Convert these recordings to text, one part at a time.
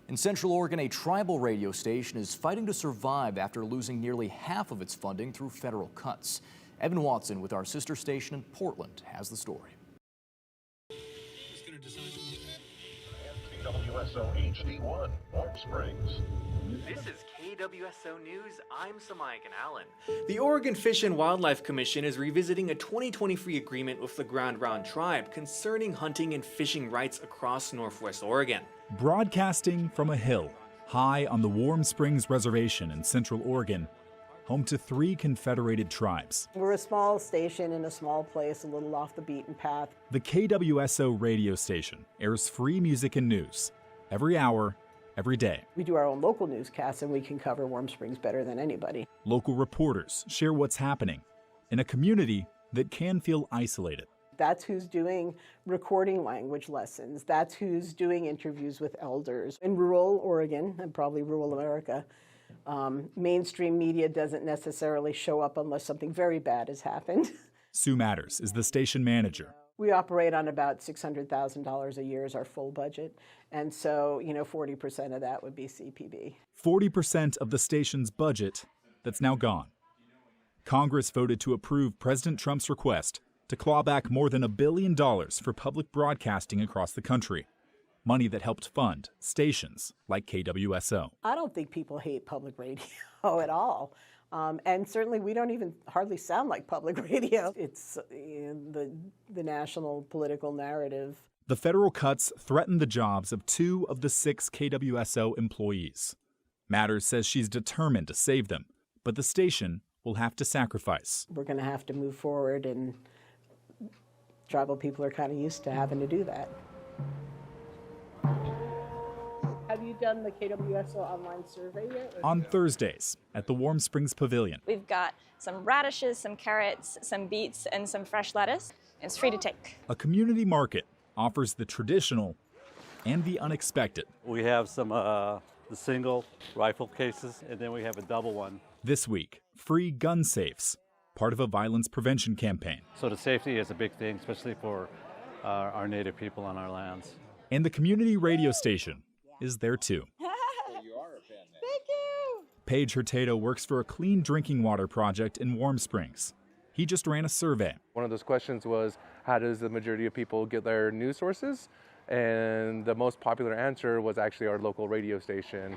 In Central Oregon, a tribal radio station is fighting to survive after losing nearly half of its funding through federal cuts. Evan Watson with our sister station in Portland has the story. KWSO HD1, Warm Springs. This is KWSO News. I'm Samayakan Allen. The Oregon Fish and Wildlife Commission is revisiting a 2023 agreement with the Grand Ronde Tribe concerning hunting and fishing rights across Northwest Oregon. Broadcasting from a hill, high on the Warm Springs Reservation in Central Oregon, home to 3 confederated tribes. We're a small station in a small place, a little off the beaten path. The KWSO radio station airs free music and news every hour, every day. We do our own local newscasts, and we can cover Warm Springs better than anybody. Local reporters share what's happening in a community that can feel isolated. That's who's doing recording language lessons. That's who's doing interviews with elders. In rural Oregon, and probably rural America, mainstream media doesn't necessarily show up unless something very bad has happened. Sue Matters is the station manager. We operate on about $600,000 a year is our full budget. And so, 40% of that would be CPB. 40% of the station's budget that's now gone. Congress voted to approve President Trump's request to claw back more than $1 billion for public broadcasting across the country. Money that helped fund stations like KWSO. I don't think people hate public radio at all. And certainly we don't even hardly sound like public radio. It's the national political narrative. The federal cuts threaten the jobs of 2 of the 6 KWSO employees. Matters says she's determined to save them, but the station will have to sacrifice. We're going to have to move forward, and tribal people are kind of used to having to do that. Have you done the KWSO online survey yet? On Thursdays at the Warm Springs Pavilion. We've got some radishes, some carrots, some beets, and some fresh lettuce. It's free to take. A community market offers the traditional and the unexpected. We have some the single rifle cases, and then we have a double one. This week, free gun safes, part of a violence prevention campaign. So the safety is a big thing, especially for our Native people on our lands. And the community radio station is there too. Thank you. Paige Hurtado works for a clean drinking water project in Warm Springs. He just ran a survey. One of those questions was, how does the majority of people get their news sources? And the most popular answer was actually our local radio station.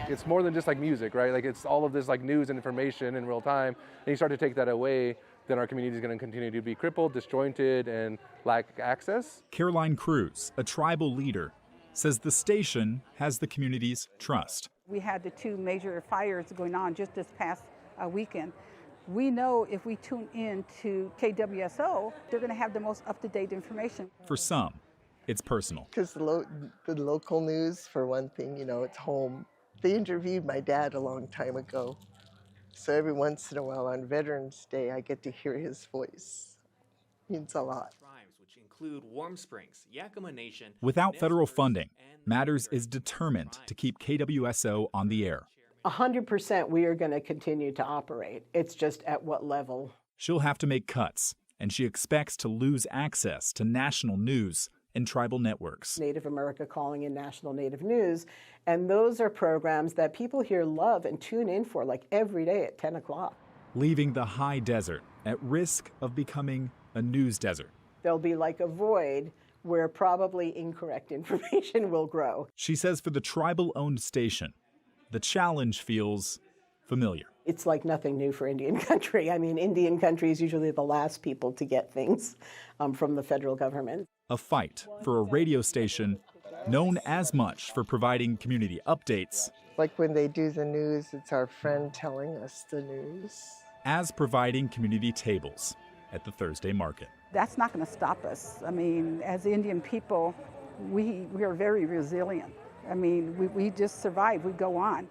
It's more than just like music, right? Like it's all of this like news and information in real time. And you start to take that away, then our community is going to continue to be crippled, disjointed, and lack access. Caroline Cruz, a tribal leader, says the station has the community's trust. We had the 2 major fires going on just this past weekend. We know if we tune in to KWSO, they're going to have the most up-to-date information. For some, it's personal. Because the local news, for one thing, it's home. They interviewed my dad a long time ago. So every once in a while on Veterans Day, I get to hear his voice. It means a lot. Tribes, which include Warm Springs, Yakima Nation. Without federal funding, Matters is determined to keep KWSO on the air. 100% we are going to continue to operate. It's just at what level. She'll have to make cuts, and she expects to lose access to national news and tribal networks. Native America Calling in National Native News, and those are programs that people here love and tune in for like every day at 10 o'clock. Leaving the high desert at risk of becoming a news desert. There'll be like a void where probably incorrect information will grow. She says for the tribal-owned station, the challenge feels familiar. It's like nothing new for Indian country. I mean, Indian country is usually the last people to get things from the federal government. A fight for a radio station known as much for providing community updates. Like when they do the news, it's our friend telling us the news. As providing community tables at the Thursday market. That's not going to stop us. I mean, as Indian people, we are very resilient. I mean, we just survive, we go on.